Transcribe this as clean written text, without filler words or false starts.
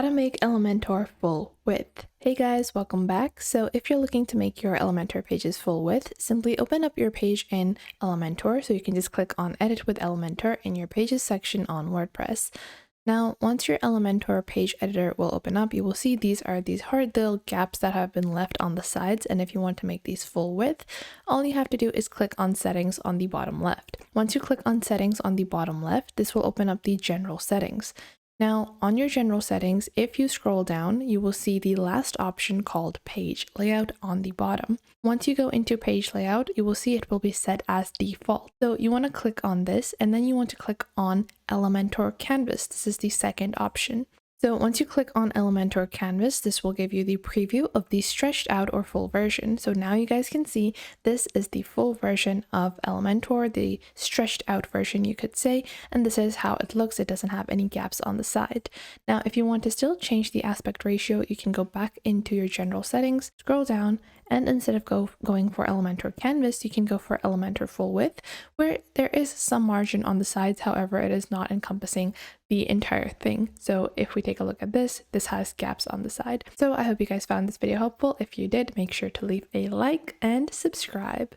How to make Elementor full width. Hey guys, welcome back. So if you're looking to make your Elementor pages full width, simply open up your page in Elementor. So you can just click on Edit with Elementor in your Pages section on WordPress. Now, once your Elementor page editor will open up, you will see these are these hard little gaps that have been left on the sides. And if you want to make these full width, all you have to do is click on Settings on the bottom left. Once you click on Settings on the bottom left, this will open up the General Settings. Now, on your general settings, if you scroll down, you will see the last option called Page Layout on the bottom. Once you go into Page Layout, you will see it will be set as default. So you want to click on this, and then you want to click on Elementor Canvas. This is the second option. So once you click on Elementor Canvas, this will give you the preview of the stretched out or full version. So now you guys can see this is the full version of Elementor, the stretched out version you could say, and this is how it looks. It doesn't have any gaps on the side. Now, if you want to still change the aspect ratio, you can go back into your general settings, scroll down, and instead of going for Elementor Canvas, you can go for Elementor Full Width, where there is some margin on the sides. However, it is not encompassing the entire thing. So if we take a look at this has gaps on the side. So I hope you guys found this video helpful. If you did, make sure to leave a like and subscribe.